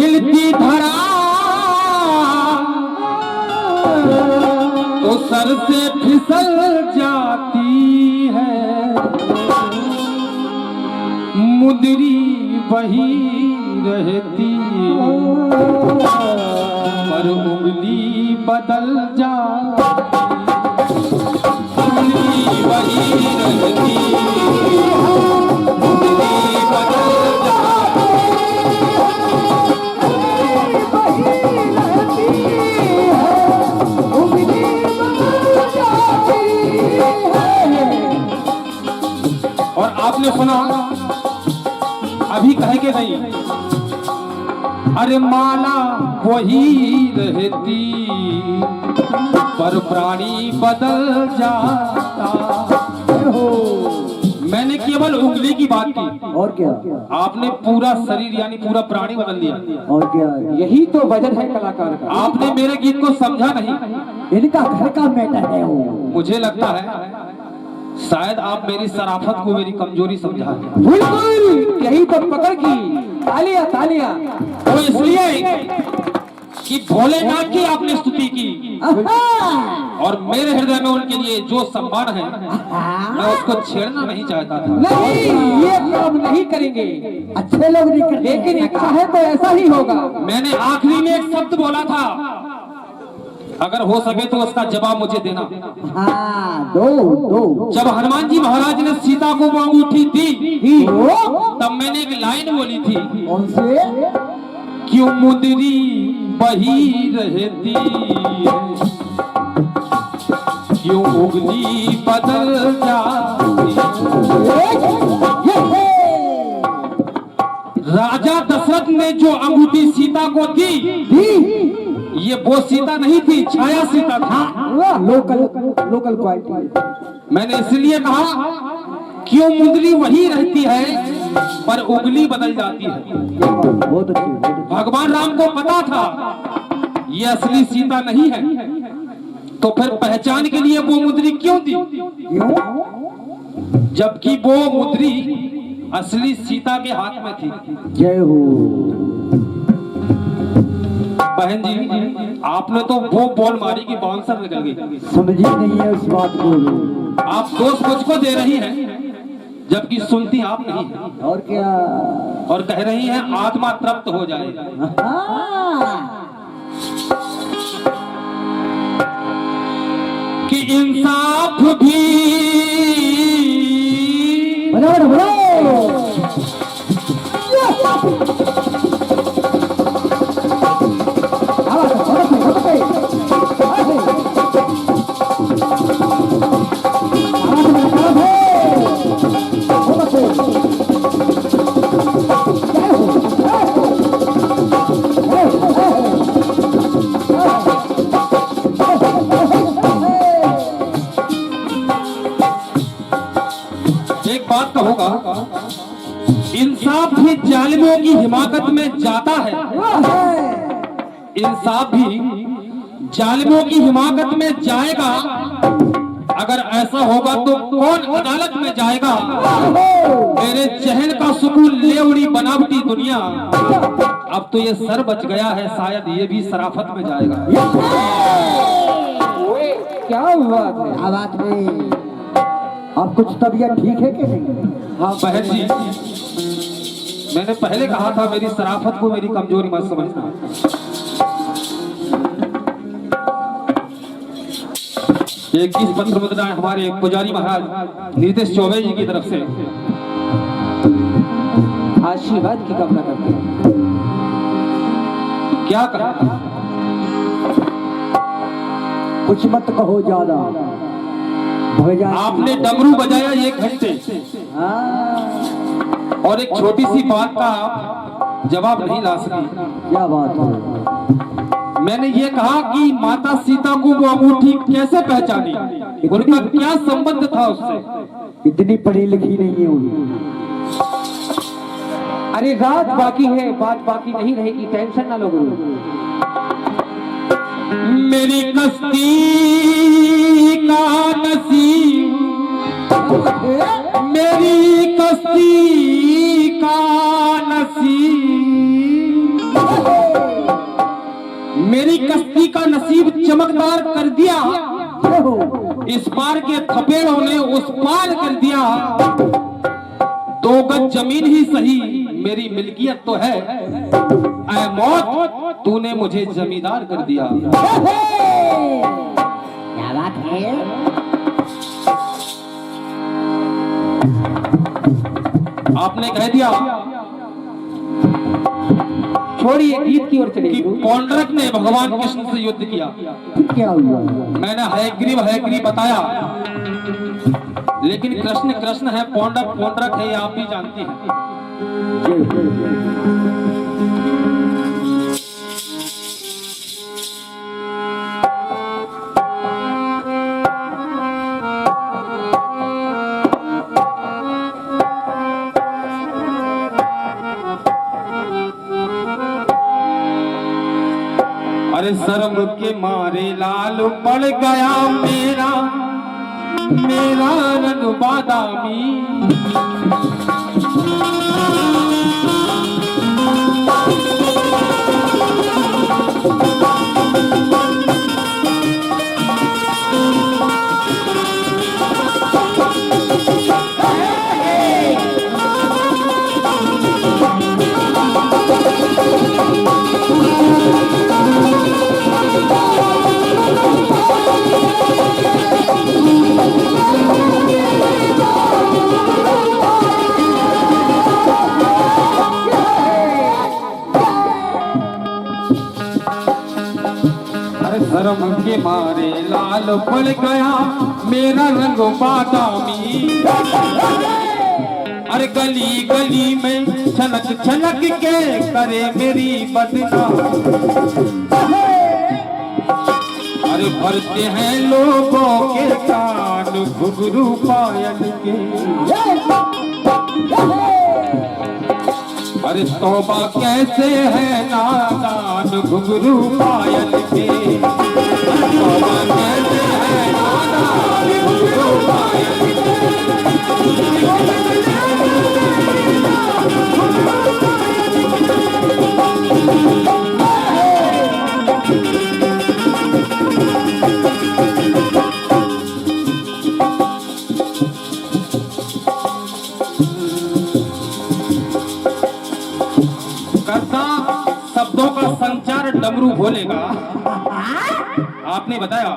हिलती धरा तो सर से फिसल जाती है, मुंदरी वही रहती पर उंगली बदल जाती, उंगली वही रहती उंगली बदल जाती, और आपने सुना अभी कहे के नहीं, अरे माला वही रहती पर प्राणी बदल जाता हो। मैंने केवल उंगली की बात की और क्या, आपने पूरा शरीर यानी पूरा प्राणी बदल दिया। और क्या, यही तो वजन है कलाकार का। आपने मेरे गीत को समझा नहीं, इनका घर का मैटर है वो। मुझे लगता है शायद आप मेरी शराफत को मेरी कमजोरी समझा। बिल्कुल यही तो पकड़ की, तालियां तालियां। तो इसलिए कि भोलेनाथ की आपने स्तुति की और मेरे हृदय में उनके लिए जो सम्मान है मैं उसको छेड़ना नहीं चाहता था। नहीं, ये काम नहीं करेंगे, अच्छे लोग नहीं करते, लेकिन इच्छा है तो ऐसा ही होगा। मैंने आखिरी में एक शब्द बोला था, अगर हो सके तो उसका जवाब मुझे देना। हाँ, दो। जब हनुमान जी महाराज ने सीता को वो अंगूठी दी तब मैंने एक लाइन बोली थी, कौन से? क्यों मुंदरी वही रहती क्यों उंगली बदल जाती। राजा दशरथ ने जो अंगूठी सीता को दी ये वो सीता नहीं थी, छाया सीता था। Local quality. मैंने इसलिए कहा क्यों मुंदरी वही रहती है पर उंगली बदल जाती है। बहुत अच्छी। भगवान राम को पता था ये असली सीता नहीं है, तो फिर पहचान के लिए वो मुंदरी क्यों दी? जबकि वो मुंदरी असली सीता के हाथ में थी। जय हो। बहन जी आपने तो वो बॉल मारी कि बाउंसर निकल गई। समझी नहीं है उस बात को। आप दोस्त मुझको दे रही हैं जबकि सुनती आप नहीं हैं। और क्या, और कह रही हैं आत्मा तृप्त हो जाए। कि इंसाफ भी बराबर एक बात कहूंगा, इंसाफ भी जालिमों की हिमाकत में जाता है, इंसाफ भी जालिमों की हिमाकत में जाएगा। अगर ऐसा होगा तो कौन अदालत में जाएगा? मेरे चहल का सुकून ले उड़ी बनावटी दुनिया, अब तो ये सर बच गया है, शायद ये भी शराफत में जाएगा। क्या हुआ? बात में अब कुछ तबीयत ठीक है कि नहीं? हाँ बहन जी, मैंने पहले कहा था मेरी शराफत को मेरी कमजोरी मत समझना। एक 21 पत्र मुद्राएं हमारे पुजारी महाराज नीतीश चौबे जी की तरफ से आशीर्वाद की कामना करते हैं। क्या कहा? कुछ मत कहो ज्यादा। आपने डमरू बजाया 1 घंटे और एक छोटी सी बात का जवाब नहीं ला सकी। क्या बात है? मैंने ये कहा कि माता सीता को वो अंगूठी कैसे पहचानी, उनका क्या संबंध था उससे? इतनी पढ़ी लिखी नहीं है उन्हें। अरे रात बाकी है, बात बाकी नहीं रहेगी, टेंशन ना लो गुरु। मेरी कश्ती का नसीब, मेरी कश्ती का नसीब लड़की का नसीब चमकदार कर दिया, इस पार के थपेड़ों ने उस पार कर दिया। 2 गज जमीन ही सही मेरी मिल्कियत तो है, ऐ मौत तूने मुझे जमींदार कर दिया। क्या बात है? आपने कह दिया छोड़िए, गीत की ओर कि चलिए। पौंड्रक ने भगवान कृष्ण से युद्ध किया। क्या हुआ? मैंने हयग्रीव बताया, लेकिन कृष्ण कृष्ण है, पौंड्रक पौंड्रक है, ये आप भी जानती हैं। अरे शर्म के मारे लाल पड़ गया मेरा रंग बादामी। शर्म के मारे लाल पड़ गया मेरा रंग बादामी। अरे गली गली में छलक छलक के करे मेरी बदनाम। अरे भरते हैं लोगों के कान घुघरू पायल के। अरे तौबा कैसे है नादान घुघरू पायल के। तौबा कैसे है नादान घुघरू पायल शब्दों का संचार डमरू भोलेगा। आपने बताया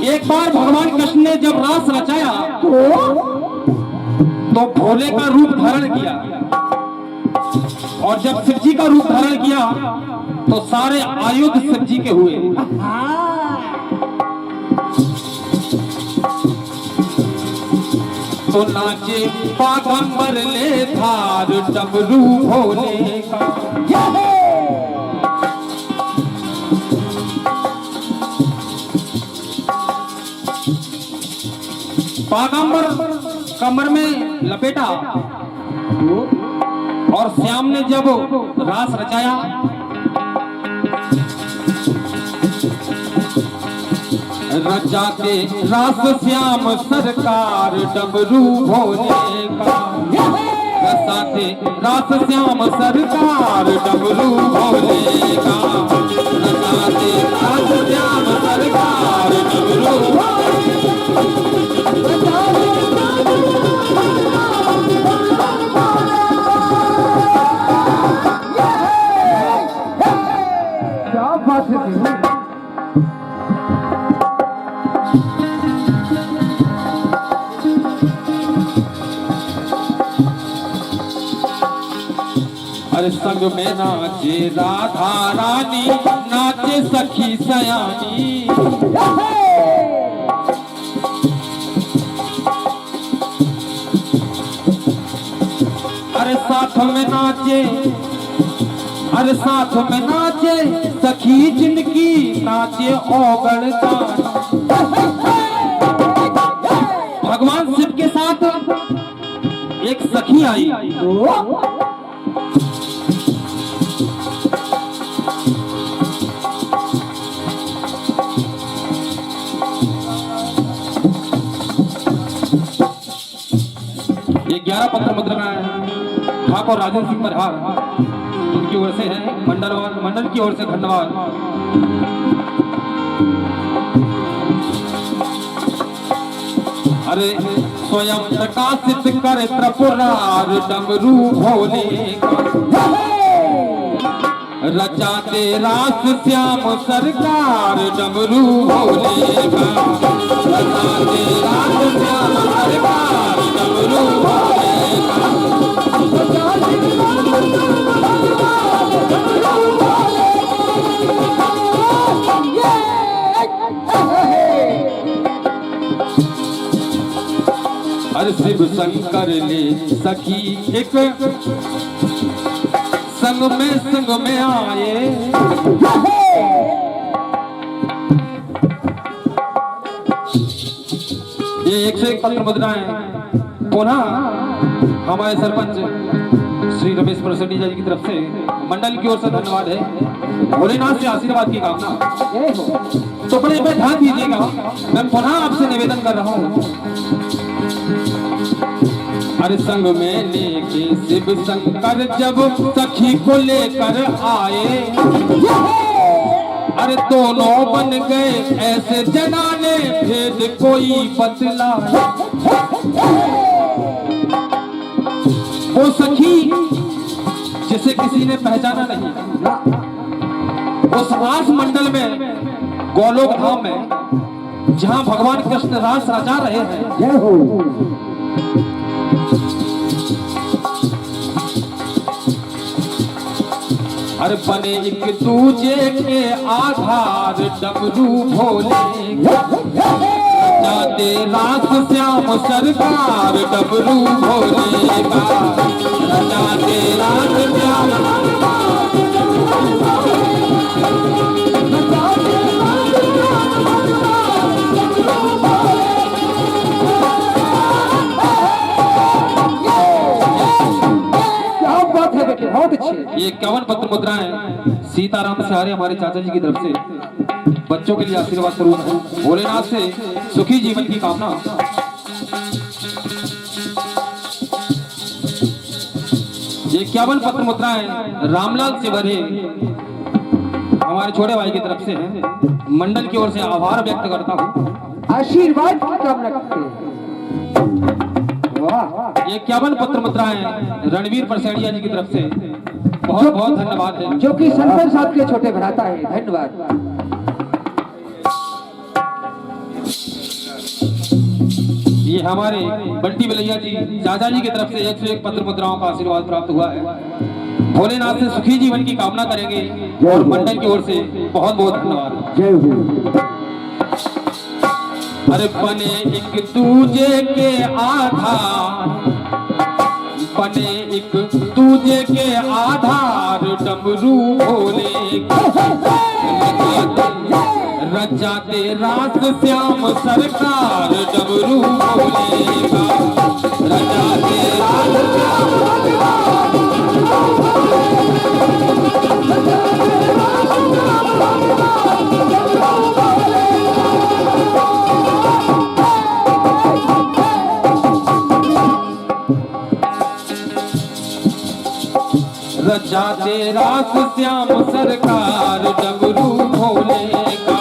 एक बार भगवान कृष्ण ने जब रास रचाया तो भोले का रूप धारण किया, और जब शिव जी का रूप धारण किया तो सारे आयुध शिव जी के हुए। तो नाचे बागंबर ले धार डमरू भोले का। बागंबर कमर में लपेटा, और श्याम ने जब रास रचाया रचाते रास श्याम सरकार डमरू भोले का। रचाते रास श्याम सरकार डमरू भोले का। रचाते रास श्याम सरकार डमरू भोले का। क्या बात है? अरे संग में नाचे राधा रानी, नाचे सखी सयानी। अरे साथ में नाचे, अरे साथ में नाचे सखी जिनकी नाचे ओगड़ का। भगवान शिव के साथ एक सखी आई। ये 11 पत्र मुद्रा है। ठाकुर राजेंद्र सिंह परिहार, उनकी ओर से है मंडल की ओर से धन्यवाद। अरे स्वयं प्रकाशित कर त्रिपुरार डमरू भोले का, रचाते रास श्याम सरकार डमरू भोले का, रचाते रास श्याम सरकार डमरू भोले का। अरे शिव शंकर ले सखी एक संग में आए, ये एक से एक पत्र मुद्राएं पुनः हमारे सरपंच श्री रमेश प्रसन्नी जी की तरफ से मंडल की ओर से धन्यवाद है। भोलेनाथ से आशीर्वाद की कामना। तो बड़े पे ध्यान दीजिएगा, मैं पुनः आपसे निवेदन कर रहा हूँ। अरे संग में लेके शिव शंकर जब सखी को लेकर आए, अरे दोनों बन गए ऐसे जनाने भेद कोई बतलाए। वो सखी जिसे किसी ने पहचाना नहीं, उस रास मंडल में गोलोक धाम में जहां भगवान कृष्ण रास रचा रहे हैं, जय हो। अरे बने एक दूजे के आधार डमरू भोले, जाते रास श्याम सरकार डमरू भोले का, जाते रास श्याम। बहुत अच्छे। ये 51 पत्र मुद्राएं सीताराम सहारे हमारे चाचा जी की तरफ से बच्चों के लिए आशीर्वाद स्वरूप है। भोलेनाथ से सुखी जीवन की कामना। ये 51 पत्र मुद्राएं रामलाल सिवरे हमारे छोटे भाई की तरफ से है। मंडल की ओर से आभार व्यक्त करता हूँ, आशीर्वाद की कामना करते हैं। ये 51 पत्र मुद्राएं रणवीर परसेड़िया जी की तरफ से बहुत बहुत धन्यवाद है, जो कि सरपंच साहब के छोटे भ्राता है। धन्यवाद। ये हमारे बंटी बलैया जी चाचा जी की तरफ से 101 पत्र मुद्राओं का आशीर्वाद प्राप्त हुआ है। भोलेनाथ से सुखी जीवन की कामना करेंगे और मंडल की ओर से बहुत बहुत धन्यवाद। जय हो। अरे बने एक दूजे के आधार, बने एक दूजे के आधार डमरू भोले, रचाते रास श्याम सरकार डमरू भोले का, रचाते रास रचाते रास श्याम सरकार डमरू भोले का,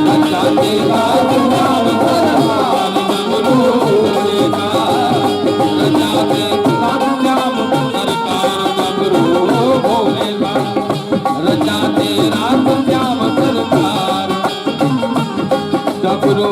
रचाते रास श्याम सरकार डमरू भोले का, रचाते रास श्याम सरकार डमरू भोले का, रचाते रास श्याम सरकार डमरू